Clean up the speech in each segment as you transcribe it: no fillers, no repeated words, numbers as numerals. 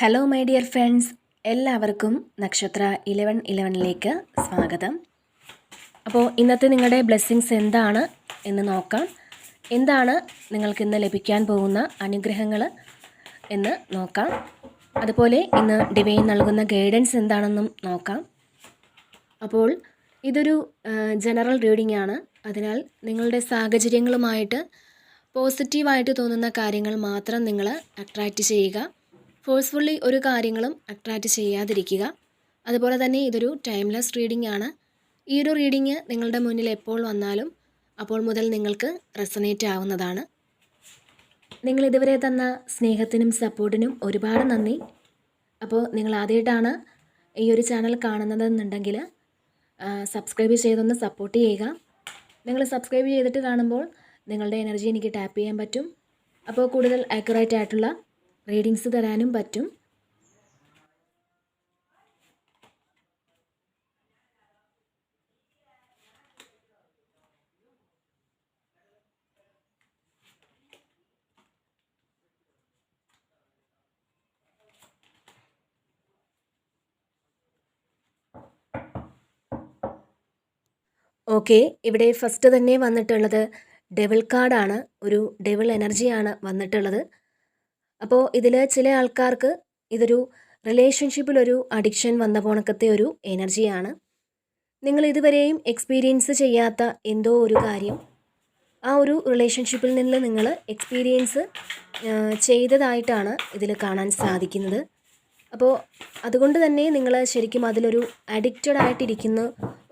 Hello my dear friends, എല്ലാവർക്കും നക്ഷത്ര 1111ലേക്ക് സ്വാഗതം. അപ്പോൾ ഇന്നത്തെ നിങ്ങളുടെ ബ്ലെസ്സിങ്സ് എന്താണ് എന്ന് നോക്കാം. എന്താണ് നിങ്ങൾക്ക് ഇന്ന് ലഭിക്കാൻ പോകുന്ന അനുഗ്രഹങ്ങൾ എന്ന് നോക്കാം. അതുപോലെ ഇന്ന് ഡിവൈൻ നൽകുന്ന ഗൈഡൻസ് എന്താണെന്നും നോക്കാം. അപ്പോൾ ഇതൊരു ജനറൽ റീഡിംഗ് ആണ്. അതിനാൽ നിങ്ങളുടെ സാഹചര്യങ്ങളുമായിട്ട് പോസിറ്റീവായിട്ട് തോന്നുന്ന കാര്യങ്ങൾ മാത്രം നിങ്ങൾ അട്രാക്റ്റ് ചെയ്യുക. ഫോഴ്സ്ഫുള്ളി ഒരു കാര്യങ്ങളും അട്രാക്റ്റ് ചെയ്യാതിരിക്കുക. അതുപോലെ തന്നെ ഇതൊരു ടൈംലെസ് റീഡിംഗ് ആണ്. ഈ ഒരു റീഡിംഗ് നിങ്ങളുടെ മുന്നിൽ എപ്പോൾ വന്നാലും അപ്പോൾ മുതൽ നിങ്ങൾക്ക് റെസണേറ്റ് ആവുന്നതാണ്. നിങ്ങൾ ഇതുവരെ തന്ന സ്നേഹത്തിനും സപ്പോർട്ടിനും ഒരുപാട് നന്ദി. അപ്പോൾ നിങ്ങൾ ആദ്യമായിട്ടാണ് ഈ ഒരു ചാനൽ കാണുന്നതെന്നുണ്ടെങ്കിൽ സബ്സ്ക്രൈബ് ചെയ്തൊന്ന് സപ്പോർട്ട് ചെയ്യുക. നിങ്ങൾ സബ്സ്ക്രൈബ് ചെയ്തിട്ട് കാണുമ്പോൾ നിങ്ങളുടെ എനർജി എനിക്ക് ടാപ്പ് ചെയ്യാൻ പറ്റും. അപ്പോൾ കൂടുതൽ ആക്യുറേറ്റ് ആയിട്ടുള്ള റീഡിങ്സ് തരാനും പറ്റും. ഓക്കെ, ഇവിടെ ഫസ്റ്റ് തന്നെ വന്നിട്ടുള്ളത് ഡെവിൾ കാർഡാണ്. ഒരു ഡെവിൾ എനർജിയാണ് വന്നിട്ടുള്ളത്. അപ്പോൾ ഇതിൽ ചില ആൾക്കാർക്ക് ഇതൊരു റിലേഷൻഷിപ്പിലൊരു അഡിക്ഷൻ വന്ന പോണക്കത്തെ ഒരു എനർജിയാണ്. നിങ്ങൾ ഇതുവരെയും എക്സ്പീരിയൻസ് ചെയ്യാത്ത എന്തോ ഒരു കാര്യം ആ ഒരു റിലേഷൻഷിപ്പിൽ നിന്ന് നിങ്ങൾ എക്സ്പീരിയൻസ് ചെയ്തതായിട്ടാണ് ഇതിൽ കാണാൻ സാധിക്കുന്നത്. അപ്പോൾ അതുകൊണ്ട് തന്നെ നിങ്ങൾ ശരിക്കും അതിലൊരു അഡിക്റ്റഡ് ആയിട്ടിരിക്കുന്ന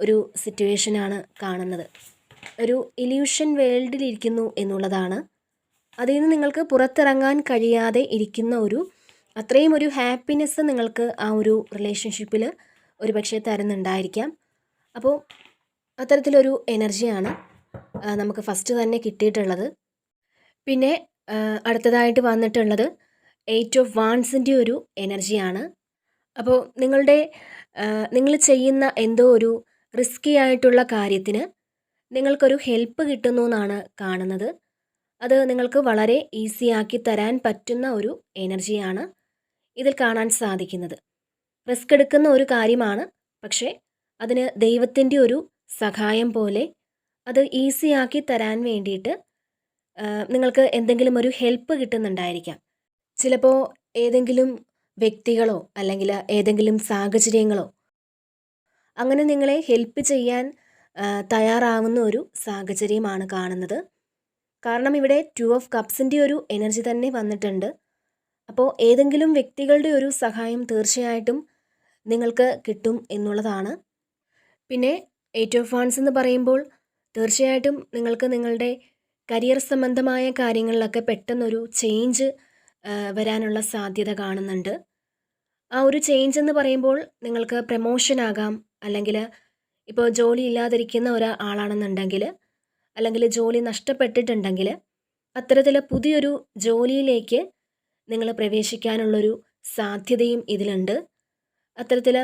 ഒരു സിറ്റുവേഷനാണ് കാണുന്നത്. ഒരു ഇല്യൂഷൻ വേൾഡിലിരിക്കുന്നു എന്നുള്ളതാണ്. അതിൽ നിന്ന് നിങ്ങൾക്ക് പുറത്തിറങ്ങാൻ കഴിയാതെ ഇരിക്കുന്ന അത്രയും ഒരു ഹാപ്പിനെസ് നിങ്ങൾക്ക് ആ ഒരു റിലേഷൻഷിപ്പിൽ ഒരു പക്ഷേ തരുന്നുണ്ടായിരിക്കാം. അപ്പോൾ അത്തരത്തിലൊരു എനർജിയാണ് നമുക്ക് ഫസ്റ്റ് തന്നെ കിട്ടിയിട്ടുള്ളത്. പിന്നെ അടുത്തതായിട്ട് വന്നിട്ടുള്ളത് 8 ഓഫ് വാൻസിൻ്റെ ഒരു എനർജിയാണ്. അപ്പോൾ നിങ്ങൾ ചെയ്യുന്ന എന്തോ ഒരു റിസ്കി ആയിട്ടുള്ള കാര്യത്തിന് നിങ്ങൾക്കൊരു ഹെൽപ്പ് കിട്ടുന്നു എന്നാണ് കാണുന്നത്. അത് നിങ്ങൾക്ക് വളരെ ഈസി ആക്കി തരാൻ പറ്റുന്ന ഒരു എനർജിയാണ് ഇതിൽ കാണാൻ സാധിക്കുന്നത്. റിസ്ക് എടുക്കുന്ന ഒരു കാര്യമാണ്, പക്ഷേ അതിന് ദൈവത്തിൻ്റെ ഒരു സഹായം പോലെ അത് ഈസി ആക്കി തരാൻ വേണ്ടിയിട്ട് നിങ്ങൾക്ക് എന്തെങ്കിലും ഒരു ഹെൽപ്പ് കിട്ടുന്നുണ്ടായിരിക്കാം. ചിലപ്പോൾ ഏതെങ്കിലും വ്യക്തികളോ അല്ലെങ്കിൽ ഏതെങ്കിലും സാഹചര്യങ്ങളോ അങ്ങനെ നിങ്ങളെ ഹെൽപ്പ് ചെയ്യാൻ തയ്യാറാവുന്ന ഒരു സാഹചര്യമാണ് കാണുന്നത്. കാരണം ഇവിടെ 2 ഓഫ് കപ്സിൻ്റെ ഒരു എനർജി തന്നെ വന്നിട്ടുണ്ട്. അപ്പോൾ ഏതെങ്കിലും വ്യക്തികളുടെ ഒരു സഹായം തീർച്ചയായിട്ടും നിങ്ങൾക്ക് കിട്ടും എന്നുള്ളതാണ്. പിന്നെ 8 ഓഫ് വാൻസ് എന്ന് പറയുമ്പോൾ തീർച്ചയായിട്ടും നിങ്ങൾക്ക് നിങ്ങളുടെ കരിയർ സംബന്ധമായ കാര്യങ്ങളിലൊക്കെ പെട്ടെന്നൊരു ചേഞ്ച് വരാനുള്ള സാധ്യത കാണുന്നുണ്ട്. ആ ഒരു ചേഞ്ച് എന്ന് പറയുമ്പോൾ നിങ്ങൾക്ക് പ്രമോഷൻ ആകാം, അല്ലെങ്കിൽ ഇപ്പോൾ ജോലി ഇല്ലാതിരിക്കുന്ന ഒരാളാണെന്നുണ്ടെങ്കിൽ, അല്ലെങ്കിൽ ജോലി നഷ്ടപ്പെട്ടിട്ടുണ്ടെങ്കിൽ അത്തരത്തിൽ പുതിയൊരു ജോലിയിലേക്ക് നിങ്ങൾ പ്രവേശിക്കാനുള്ളൊരു സാധ്യതയും ഇതിലുണ്ട്. അത്തരത്തിൽ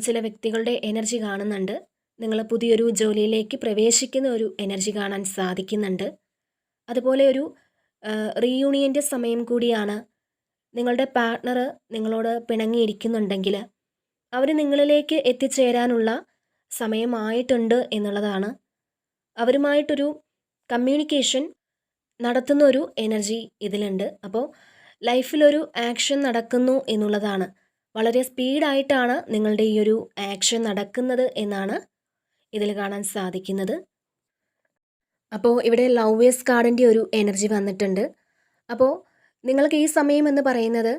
ചില വ്യക്തികളുടെ എനർജി കാണുന്നുണ്ട്. നിങ്ങൾ പുതിയൊരു ജോലിയിലേക്ക് പ്രവേശിക്കുന്ന ഒരു എനർജി കാണാൻ സാധിക്കുന്നുണ്ട്. അതുപോലെ ഒരു റീയൂണിയൻ്റെ സമയം കൂടിയാണ്. നിങ്ങളുടെ പാർട്ട്ണർ നിങ്ങളോട് പിണങ്ങിയിരിക്കുന്നുണ്ടെങ്കിൽ അവർ നിങ്ങളിലേക്ക് എത്തിച്ചേരാനുള്ള സമയമായിട്ടുണ്ട് എന്നുള്ളതാണ്. അവരുമായിട്ടൊരു കമ്മ്യൂണിക്കേഷൻ നടത്തുന്ന ഒരു എനർജി ഇതിലുണ്ട്. അപ്പോൾ ലൈഫിലൊരു ആക്ഷൻ നടക്കുന്നു എന്നുള്ളതാണ്. വളരെ സ്പീഡായിട്ടാണ് നിങ്ങളുടെ ഈ ഒരു ആക്ഷൻ നടക്കുന്നത് എന്നാണ് ഇതിൽ കാണാൻ സാധിക്കുന്നത്. അപ്പോൾ ഇവിടെ ലവേഴ്സ് കാർഡിൻ്റെ ഒരു എനർജി വന്നിട്ടുണ്ട്. അപ്പോൾ നിങ്ങൾക്ക് ഈ സമയം എന്ന് പറയുന്നത്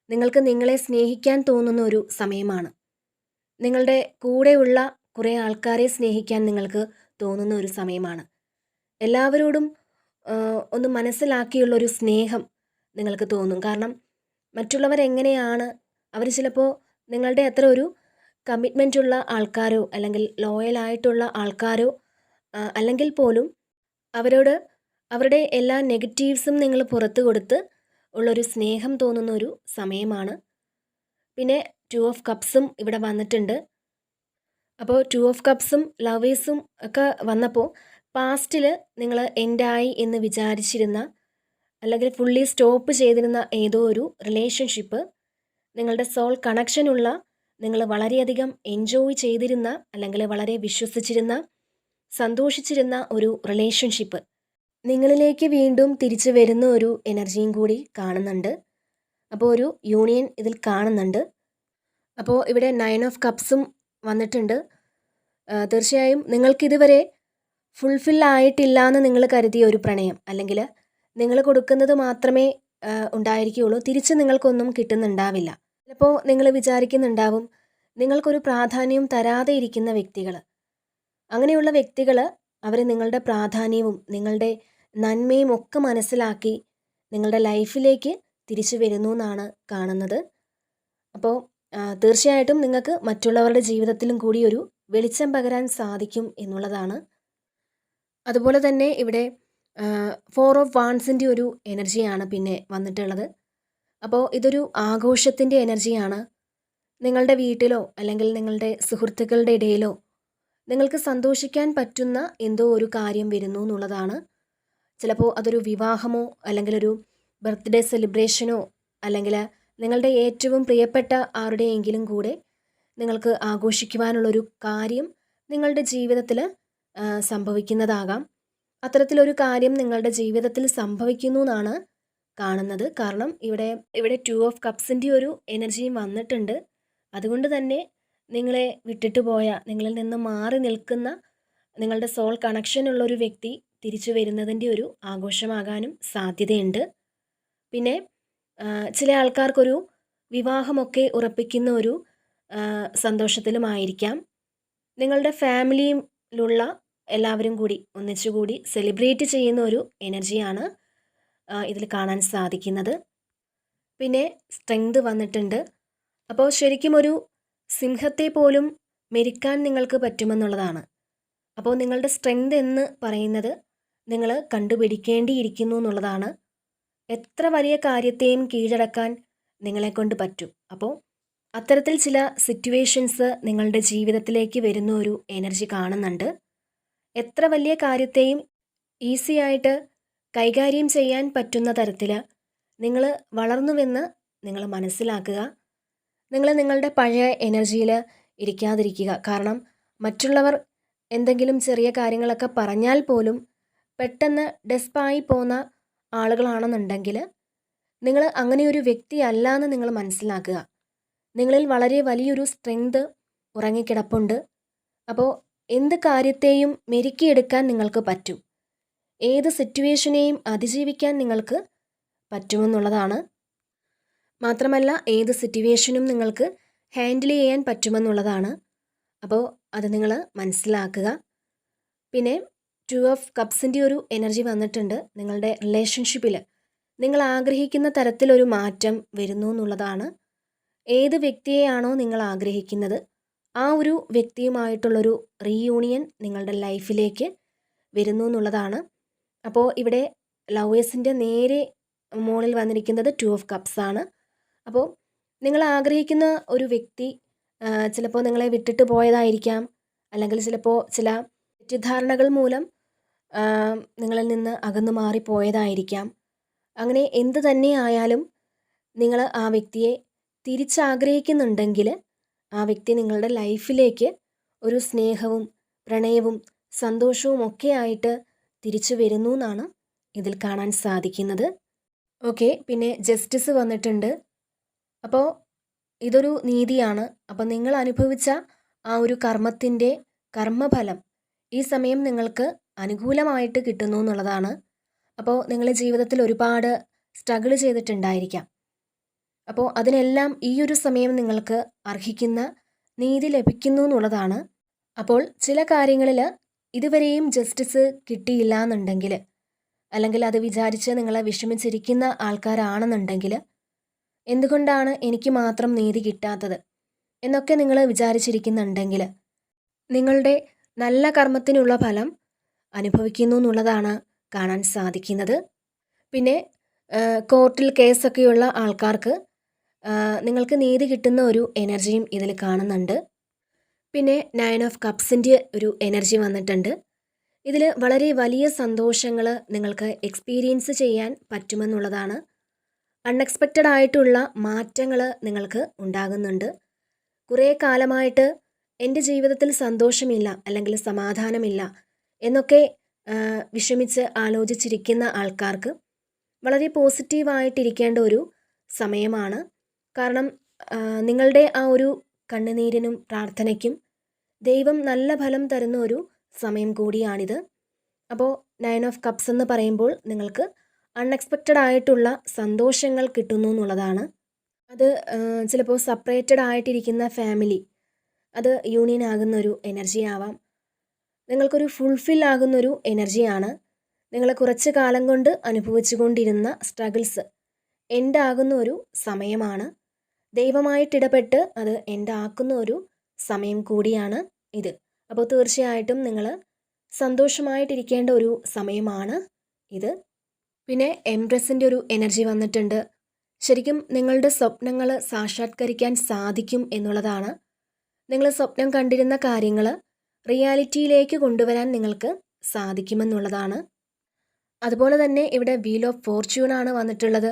നിങ്ങൾക്ക് നിങ്ങളെ സ്നേഹിക്കാൻ തോന്നുന്ന ഒരു സമയമാണ്. നിങ്ങളുടെ കൂടെയുള്ള കുറേ ആൾക്കാരെ സ്നേഹിക്കാൻ നിങ്ങൾക്ക് തോന്നുന്ന ഒരു സമയമാണ്. എല്ലാവരോടും ഒന്ന് മനസ്സിലാക്കിയുള്ളൊരു സ്നേഹം നിങ്ങൾക്ക് തോന്നും. കാരണം മറ്റുള്ളവരെങ്ങനെയാണ്, അവർ ചിലപ്പോൾ നിങ്ങളുടെ അത്ര ഒരു കമ്മിറ്റ്മെൻ്റ് ഉള്ള ആൾക്കാരോ അല്ലെങ്കിൽ ലോയലായിട്ടുള്ള ആൾക്കാരോ അല്ലെങ്കിൽ പോലും അവരോട് അവരുടെ എല്ലാ നെഗറ്റീവ്സും നിങ്ങൾ പുറത്തു കൊടുത്ത് ഉള്ളൊരു സ്നേഹം തോന്നുന്ന ഒരു സമയമാണ്. പിന്നെ 2 ഓഫ് കപ്സും ഇവിടെ വന്നിട്ടുണ്ട്. അപ്പോൾ 2 ഓഫ് കപ്സും ലവേഴ്സും ഒക്കെ വന്നപ്പോൾ പാസ്റ്റിൽ നിങ്ങൾ എൻഡായി എന്ന് വിചാരിച്ചിരുന്ന അല്ലെങ്കിൽ ഫുള്ളി സ്റ്റോപ്പ് ചെയ്തിരുന്ന ഏതോ ഒരു റിലേഷൻഷിപ്പ് നിങ്ങളുടെ സോൾ കണക്ഷനുള്ള, നിങ്ങൾ വളരെയധികം എൻജോയ് ചെയ്തിരുന്ന, അല്ലെങ്കിൽ വളരെ വിശ്വസിച്ചിരുന്ന, സന്തോഷിച്ചിരുന്ന ഒരു റിലേഷൻഷിപ്പ് നിങ്ങളിലേക്ക് വീണ്ടും തിരിച്ചു വരുന്ന ഒരു എനർജിയും കൂടി കാണുന്നുണ്ട്. അപ്പോൾ ഒരു യൂണിയൻ ഇതിൽ കാണുന്നുണ്ട്. അപ്പോൾ ഇവിടെ 9 ഓഫ് കപ്സും വന്നിട്ടുണ്ട്. തീർച്ചയായും നിങ്ങൾക്കിതുവരെ ഫുൾഫിൽ ആയിട്ടില്ല എന്ന് നിങ്ങൾ കരുതിയ ഒരു പ്രണയം, അല്ലെങ്കിൽ നിങ്ങൾ കൊടുക്കുന്നത് മാത്രമേ ഉണ്ടായിരിക്കുകയുള്ളൂ, തിരിച്ച് നിങ്ങൾക്കൊന്നും കിട്ടുന്നുണ്ടാവില്ല. ചിലപ്പോൾ നിങ്ങൾ വിചാരിക്കുന്നുണ്ടാവും നിങ്ങൾക്കൊരു പ്രാധാന്യം തരാതെ ഇരിക്കുന്ന വ്യക്തികൾ. അങ്ങനെയുള്ള വ്യക്തികൾ അവർ നിങ്ങളുടെ പ്രാധാന്യവും നിങ്ങളുടെ നന്മയും ഒക്കെ മനസ്സിലാക്കി നിങ്ങളുടെ ലൈഫിലേക്ക് തിരിച്ചു വരുന്നു എന്നാണ് കാണുന്നത്. അപ്പോൾ തീർച്ചയായിട്ടും നിങ്ങൾക്ക് മറ്റുള്ളവരുടെ ജീവിതത്തിലും കൂടി ഒരു വെളിച്ചം പകരാൻ സാധിക്കും എന്നുള്ളതാണ്. അതുപോലെ തന്നെ ഇവിടെ 4 ഓഫ് വാൺസിൻ്റെ ഒരു എനർജിയാണ് പിന്നെ വന്നിട്ടുള്ളത്. അപ്പോൾ ഇതൊരു ആഘോഷത്തിൻ്റെ എനർജിയാണ്. നിങ്ങളുടെ വീട്ടിലോ അല്ലെങ്കിൽ നിങ്ങളുടെ സുഹൃത്തുക്കളുടെ ഇടയിലോ നിങ്ങൾക്ക് സന്തോഷിക്കാൻ പറ്റുന്ന എന്തോ ഒരു കാര്യം വരുന്നു എന്നുള്ളതാണ്. ചിലപ്പോൾ അതൊരു വിവാഹമോ അല്ലെങ്കിൽ ഒരു ബർത്ത്ഡേ സെലിബ്രേഷനോ അല്ലെങ്കിൽ നിങ്ങളുടെ ഏറ്റവും പ്രിയപ്പെട്ട ആരുടെയെങ്കിലും കൂടെ നിങ്ങൾക്ക് ആഘോഷിക്കുവാനുള്ളൊരു കാര്യം നിങ്ങളുടെ ജീവിതത്തിൽ സംഭവിക്കുന്നതാകാം. അത്തരത്തിലൊരു കാര്യം നിങ്ങളുടെ ജീവിതത്തിൽ സംഭവിക്കുന്നു എന്നാണ് കാണുന്നത്. കാരണം ഇവിടെ 2 ഓഫ് കപ്സിൻ്റെ ഒരു എനർജിയും വന്നിട്ടുണ്ട്. അതുകൊണ്ട് തന്നെ നിങ്ങളെ വിട്ടിട്ട് പോയ, നിങ്ങളിൽ നിന്ന് മാറി നിൽക്കുന്ന നിങ്ങളുടെ സോൾ കണക്ഷനുള്ളൊരു വ്യക്തി തിരിച്ചു വരുന്നതിൻ്റെ ഒരു ആഘോഷമാകാനും സാധ്യതയുണ്ട്. പിന്നെ ചില ആൾക്കാർക്കൊരു വിവാഹമൊക്കെ ഉറപ്പിക്കുന്ന ഒരു സന്തോഷത്തിലുമായിരിക്കാം. നിങ്ങളുടെ ഫാമിലിയിലുള്ള എല്ലാവരും കൂടി ഒന്നിച്ചുകൂടി സെലിബ്രേറ്റ് ചെയ്യുന്ന ഒരു എനർജിയാണ് ഇതിൽ കാണാൻ സാധിക്കുന്നത്. പിന്നെ സ്ട്രെങ്ത് വന്നിട്ടുണ്ട്. അപ്പോൾ ശരിക്കും ഒരു സിംഹത്തെ പോലും മെരിക്കാൻ നിങ്ങൾക്ക് പറ്റുമെന്നുള്ളതാണ്. അപ്പോൾ നിങ്ങളുടെ സ്ട്രെങ്ത് എന്ന് പറയുന്നത് നിങ്ങൾ കണ്ടുപിടിക്കേണ്ടിയിരിക്കുന്നു എന്നുള്ളതാണ്. എത്ര വലിയ കാര്യത്തെയും കീഴടക്കാൻ നിങ്ങളെക്കൊണ്ട് പറ്റും. അപ്പോൾ അത്തരത്തിൽ ചില സിറ്റുവേഷൻസ് നിങ്ങളുടെ ജീവിതത്തിലേക്ക് വരുന്ന ഒരു എനർജി കാണുന്നുണ്ട്. എത്ര വലിയ കാര്യത്തെയും ഈസി ആയിട്ട് കൈകാര്യം ചെയ്യാൻ പറ്റുന്ന തരത്തിൽ നിങ്ങൾ വളർന്നുവെന്ന് നിങ്ങൾ മനസ്സിലാക്കുക. നിങ്ങൾ നിങ്ങളുടെ പഴയ എനർജിയിൽ ഇരിക്കാതിരിക്കുക. കാരണം മറ്റുള്ളവർ എന്തെങ്കിലും ചെറിയ കാര്യങ്ങളൊക്കെ പറഞ്ഞാൽ പോലും പെട്ടെന്ന് ഡെസ്പായി പോകുന്ന ആളുകളാണെന്നുണ്ടെങ്കിൽ നിങ്ങൾ അങ്ങനെയൊരു വ്യക്തിയല്ല എന്ന് നിങ്ങൾ മനസ്സിലാക്കുക. നിങ്ങളിൽ വളരെ വലിയൊരു സ്ട്രെങ്ത് ഉറങ്ങിക്കിടപ്പുണ്ട്. അപ്പോൾ എന്ത് കാര്യത്തെയും മെരുക്കിയെടുക്കാൻ നിങ്ങൾക്ക് പറ്റും. ഏത് സിറ്റുവേഷനെയും അതിജീവിക്കാൻ നിങ്ങൾക്ക് പറ്റുമെന്നുള്ളതാണ്. മാത്രമല്ല ഏത് സിറ്റുവേഷനും നിങ്ങൾക്ക് ഹാൻഡിൽ ചെയ്യാൻ പറ്റുമെന്നുള്ളതാണ്. അപ്പോൾ അത് നിങ്ങൾ മനസ്സിലാക്കുക. പിന്നെ 2 ഓഫ് കപ്സിൻ്റെ ഒരു എനർജി വന്നിട്ടുണ്ട്. നിങ്ങളുടെ റിലേഷൻഷിപ്പിൽ നിങ്ങൾ ആഗ്രഹിക്കുന്ന തരത്തിലൊരു മാറ്റം വരുന്നു എന്നുള്ളതാണ്. ഏത് വ്യക്തിയെയാണോ നിങ്ങൾ ആഗ്രഹിക്കുന്നത് ആ ഒരു വ്യക്തിയുമായിട്ടുള്ളൊരു റീയൂണിയൻ നിങ്ങളുടെ ലൈഫിലേക്ക് വരുന്നു എന്നുള്ളതാണ്. അപ്പോൾ ഇവിടെ ലവേഴ്സിൻ്റെ നേരെ മുകളിൽ വന്നിരിക്കുന്നത് 2 ഓഫ് കപ്സ് ആണ്. അപ്പോൾ നിങ്ങൾ ആഗ്രഹിക്കുന്ന ഒരു വ്യക്തി ചിലപ്പോൾ നിങ്ങളെ വിട്ടിട്ട് പോയതായിരിക്കാം, അല്ലെങ്കിൽ ചിലപ്പോൾ ചില തെറ്റിദ്ധാരണകൾ മൂലം നിങ്ങളിൽ നിന്ന് അകന്നു മാറിപ്പോയതായിരിക്കാം. അങ്ങനെ എന്ത് തന്നെ ആയാലും നിങ്ങൾ ആ വ്യക്തിയെ തിരിച്ചാഗ്രഹിക്കുന്നുണ്ടെങ്കിൽ ആ വ്യക്തി നിങ്ങളുടെ ലൈഫിലേക്ക് ഒരു സ്നേഹവും പ്രണയവും സന്തോഷവും ഒക്കെ ആയിട്ട് തിരിച്ചു വരുന്നു എന്നാണ് ഇതിൽ കാണാൻ സാധിക്കുന്നത്. ഓക്കെ, പിന്നെ ജസ്റ്റിസ് വന്നിട്ടുണ്ട്. അപ്പോൾ ഇതൊരു നീതിയാണ്. അപ്പോൾ നിങ്ങൾ അനുഭവിച്ച ആ ഒരു കർമ്മത്തിൻ്റെ കർമ്മഫലം ഈ സമയം നിങ്ങൾക്ക് അനുകൂലമായിട്ട് കിട്ടുന്നു എന്നുള്ളതാണ്. അപ്പോൾ നിങ്ങൾ ജീവിതത്തിൽ ഒരുപാട് സ്ട്രഗിൾ ചെയ്തിട്ടുണ്ടായിരിക്കാം. അപ്പോൾ അതിനെല്ലാം ഈ ഒരു സമയം നിങ്ങൾക്ക് അർഹിക്കുന്ന നീതി ലഭിക്കുന്നു എന്നുള്ളതാണ്. അപ്പോൾ ചില കാര്യങ്ങളിൽ ഇതുവരെയും ജസ്റ്റിസ് കിട്ടിയില്ല എന്നുണ്ടെങ്കിൽ, അല്ലെങ്കിൽ അത് വിചാരിച്ച് നിങ്ങളെ വിഷമിച്ചിരിക്കുന്ന ആൾക്കാരാണെന്നുണ്ടെങ്കിൽ എന്തുകൊണ്ടാണ് എനിക്ക് മാത്രം നീതി കിട്ടാത്തത് എന്നൊക്കെ നിങ്ങൾ വിചാരിച്ചിരിക്കുന്നുണ്ടെങ്കിൽ നിങ്ങളുടെ നല്ല കർമ്മത്തിനുള്ള ഫലം അനുഭവിക്കുന്നു എന്നുള്ളതാണ് കാണാൻ സാധിക്കുന്നത്. പിന്നെ കോർട്ടിൽ കേസൊക്കെയുള്ള ആൾക്കാർക്ക് നിങ്ങൾക്ക് നീതി കിട്ടുന്ന ഒരു എനർജിയും ഇതിൽ കാണുന്നുണ്ട്. പിന്നെ 9 ഓഫ് കപ്സിൻ്റെ ഒരു എനർജി വന്നിട്ടുണ്ട്. ഇതിൽ വളരെ വലിയ സന്തോഷങ്ങൾ നിങ്ങൾക്ക് എക്സ്പീരിയൻസ് ചെയ്യാൻ പറ്റുമെന്നുള്ളതാണ്. അൺഎക്സ്പെക്റ്റഡ് ആയിട്ടുള്ള മാറ്റങ്ങൾ നിങ്ങൾക്ക് ഉണ്ടാകുന്നുണ്ട്. കുറേ കാലമായിട്ട് എൻ്റെ ജീവിതത്തിൽ സന്തോഷമില്ല അല്ലെങ്കിൽ സമാധാനമില്ല എന്നൊക്കെ വിഷമിച്ച് ആലോചിച്ചിരിക്കുന്ന ആൾക്കാർക്ക് വളരെ പോസിറ്റീവായിട്ടിരിക്കേണ്ട ഒരു സമയമാണ്. കാരണം നിങ്ങളുടെ ആ ഒരു കണ്ണുനീരിനും പ്രാർത്ഥനയ്ക്കും ദൈവം നല്ല ഫലം തരുന്ന ഒരു സമയം കൂടിയാണിത്. അപ്പോൾ 9 ഓഫ് കപ്സ് എന്ന് പറയുമ്പോൾ നിങ്ങൾക്ക് അൺഎക്സ്പെക്റ്റഡ് ആയിട്ടുള്ള സന്തോഷങ്ങൾ കിട്ടുന്നു എന്നുള്ളതാണ്. അത് ചിലപ്പോൾ സെപ്പറേറ്റഡ് ആയിട്ടിരിക്കുന്ന ഫാമിലി അത് യൂണിയൻ ആകുന്ന ഒരു എനർജി ആവാം. നിങ്ങൾക്കൊരു ഫുൾഫിൽ ആകുന്നൊരു എനർജിയാണ്. നിങ്ങൾ കുറച്ച് കാലം കൊണ്ട് അനുഭവിച്ചു കൊണ്ടിരുന്ന സ്ട്രഗിൾസ് എൻഡ് ആകുന്ന ഒരു സമയമാണ്. ദൈവമായിട്ടിടപെട്ട് അത് എൻഡ് ആക്കുന്ന ഒരു സമയം കൂടിയാണ് ഇത്. അപ്പോൾ തീർച്ചയായിട്ടും നിങ്ങൾ സന്തോഷമായിട്ടിരിക്കേണ്ട ഒരു സമയമാണ് ഇത്. പിന്നെ എംപ്രസിൻ്റെ ഒരു എനർജി വന്നിട്ടുണ്ട്. ശരിക്കും നിങ്ങളുടെ സ്വപ്നങ്ങൾ സാക്ഷാത്കരിക്കാൻ സാധിക്കും എന്നുള്ളതാണ്. നിങ്ങൾ സ്വപ്നം കണ്ടിരുന്ന കാര്യങ്ങൾ റിയാലിറ്റിയിലേക്ക് കൊണ്ടുവരാൻ നിങ്ങൾക്ക് സാധിക്കുമെന്നുള്ളതാണ്. അതുപോലെ തന്നെ ഇവിടെ വീൽ ഓഫ് ഫോർച്യൂൺ ആണ് വന്നിട്ടുള്ളത്.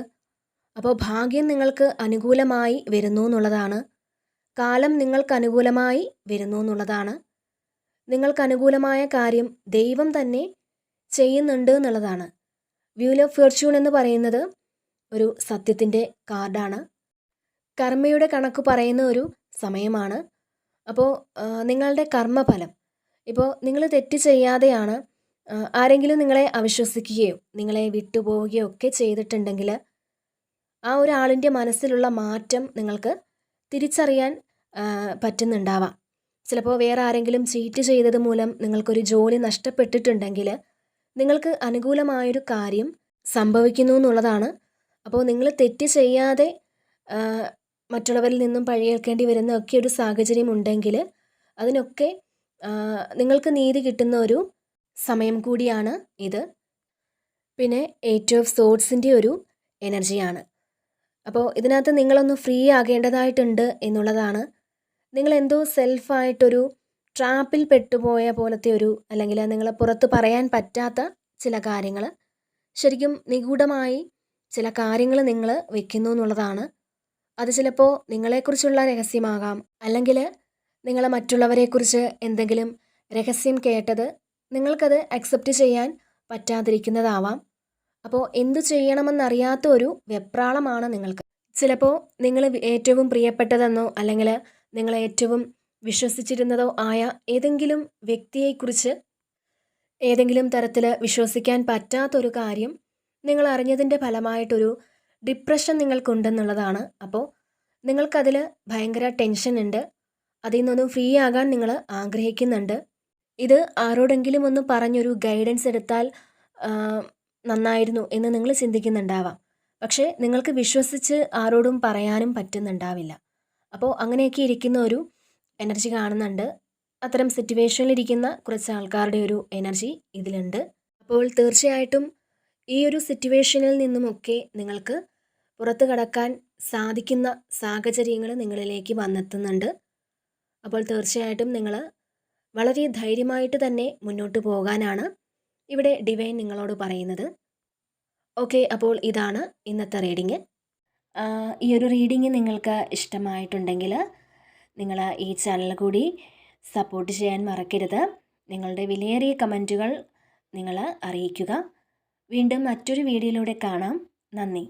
അപ്പോൾ ഭാഗ്യം നിങ്ങൾക്ക് അനുകൂലമായി വരുന്നു എന്നുള്ളതാണ്. കാലം നിങ്ങൾക്ക് അനുകൂലമായി വരുന്നു എന്നുള്ളതാണ്. നിങ്ങൾക്ക് അനുകൂലമായ കാര്യം ദൈവം തന്നെ ചെയ്യുന്നുണ്ട് എന്നുള്ളതാണ്. വീൽ ഓഫ് ഫോർച്യൂൺ എന്ന് പറയുന്നത് ഒരു സത്യത്തിൻ്റെ കാർഡാണ്. കർമ്മയുടെ കണക്ക് പറയുന്ന ഒരു സമയമാണ്. അപ്പോൾ നിങ്ങളുടെ കർമ്മഫലം, ഇപ്പോൾ നിങ്ങൾ തെറ്റ് ചെയ്യാതെയാണ് ആരെങ്കിലും നിങ്ങളെ അവിശ്വസിക്കുകയോ നിങ്ങളെ വിട്ടുപോവുകയോ ഒക്കെ ചെയ്തിട്ടുണ്ടെങ്കിൽ ആ ഒരാളിൻ്റെ മനസ്സിലുള്ള മാറ്റം നിങ്ങൾക്ക് തിരിച്ചറിയാൻ പറ്റുന്നുണ്ടാവാം. ചിലപ്പോൾ വേറെ ആരെങ്കിലും ചീറ്റ് ചെയ്തത് മൂലം നിങ്ങൾക്കൊരു ജോലി നഷ്ടപ്പെട്ടിട്ടുണ്ടെങ്കിൽ നിങ്ങൾക്ക് അനുകൂലമായൊരു കാര്യം സംഭവിക്കുന്നു എന്നുള്ളതാണ്. അപ്പോൾ നിങ്ങൾ തെറ്റ് ചെയ്യാതെ മറ്റുള്ളവരിൽ നിന്നും പഴിയേൽക്കേണ്ടി വരുന്ന ഒക്കെ ഒരു സാഹചര്യം ഉണ്ടെങ്കിൽ അതിനൊക്കെ നിങ്ങൾക്ക് നീതി കിട്ടുന്ന ഒരു സമയം കൂടിയാണ് ഇത്. പിന്നെ 8 ഓഫ് സോഡ്സിൻ്റെ ഒരു എനർജിയാണ്. അപ്പോൾ ഇതിനകത്ത് നിങ്ങളൊന്ന് ഫ്രീ ആകേണ്ടതായിട്ടുണ്ട് എന്നുള്ളതാണ്. നിങ്ങൾ എന്തോ സെൽഫായിട്ടൊരു ട്രാപ്പിൽ പെട്ടുപോയ പോലത്തെ ഒരു, അല്ലെങ്കിൽ നിങ്ങളെ പുറത്ത് പറയാൻ പറ്റാത്ത ചില കാര്യങ്ങൾ, ശരിക്കും നിഗൂഢമായി ചില കാര്യങ്ങൾ നിങ്ങൾ വെക്കുന്നു എന്നുള്ളതാണ്. അത് ചിലപ്പോൾ നിങ്ങളെക്കുറിച്ചുള്ള രഹസ്യമാകാം, അല്ലെങ്കിൽ നിങ്ങൾ മറ്റുള്ളവരെക്കുറിച്ച് എന്തെങ്കിലും രഹസ്യം കേട്ടത് നിങ്ങൾക്കത് അക്സെപ്റ്റ് ചെയ്യാൻ പറ്റാതിരിക്കുന്നതാവാം. അപ്പോൾ എന്തു ചെയ്യണമെന്നറിയാത്ത ഒരു വെപ്രാളമാണ് നിങ്ങൾക്ക്. ചിലപ്പോൾ നിങ്ങൾ ഏറ്റവും പ്രിയപ്പെട്ടതെന്നോ അല്ലെങ്കിൽ നിങ്ങൾ ഏറ്റവും വിശ്വസിച്ചിരുന്നതോ ആയ ഏതെങ്കിലും വ്യക്തിയെക്കുറിച്ച് ഏതെങ്കിലും തരത്തിൽ വിശ്വസിക്കാൻ പറ്റാത്തൊരു കാര്യം നിങ്ങൾ അറിഞ്ഞതിൻ്റെ ഫലമായിട്ടൊരു ഡിപ്രഷൻ നിങ്ങൾക്കുണ്ടെന്നുള്ളതാണ്. അപ്പോൾ നിങ്ങൾക്കതിൽ ഭയങ്കര ടെൻഷൻ ഉണ്ട്. അതിൽ നിന്നൊന്ന് ഫ്രീ ആകാൻ നിങ്ങൾ ആഗ്രഹിക്കുന്നുണ്ട്. ഇത് ആരോടെങ്കിലും ഒന്ന് പറഞ്ഞൊരു ഗൈഡൻസ് എടുത്താൽ നന്നായിരുന്നു എന്ന് നിങ്ങൾ ചിന്തിക്കുന്നുണ്ടാവാം. പക്ഷേ നിങ്ങൾക്ക് വിശ്വസിച്ച് ആരോടും പറയാനും പറ്റുന്നുണ്ടാവില്ല. അപ്പോൾ അങ്ങനെയൊക്കെ ഇരിക്കുന്ന ഒരു എനർജി കാണുന്നുണ്ട്. അത്തരം സിറ്റുവേഷനിലിരിക്കുന്ന കുറച്ച് ആൾക്കാരുടെ ഒരു എനർജി ഇതിലുണ്ട്. അപ്പോൾ തീർച്ചയായിട്ടും ഈ ഒരു സിറ്റുവേഷനിൽ നിന്നുമൊക്കെ നിങ്ങൾക്ക് പുറത്തു കടക്കാൻ സാധിക്കുന്ന സാഹചര്യങ്ങൾ നിങ്ങളിലേക്ക് വന്നെത്തുന്നുണ്ട്. അപ്പോൾ തീർച്ചയായിട്ടും നിങ്ങൾ വളരെ ധൈര്യമായിട്ട് തന്നെ മുന്നോട്ട് പോകാനാണ് ഇവിടെ ഡിവൈൻ നിങ്ങളോട് പറയുന്നത്. ഓക്കെ, അപ്പോൾ ഇതാണ് ഇന്നത്തെ റീഡിങ്. ഈ ഒരു റീഡിങ് നിങ്ങൾക്ക് ഇഷ്ടമായിട്ടുണ്ടെങ്കിൽ നിങ്ങൾ ഈ ചാനൽ കൂടി സപ്പോർട്ട് ചെയ്യാൻ മറക്കരുത്. നിങ്ങളുടെ വിലയേറിയ കമൻറ്റുകൾ നിങ്ങൾ അറിയിക്കുക. വീണ്ടും മറ്റൊരു വീഡിയോയിലൂടെ കാണാം. നന്ദി.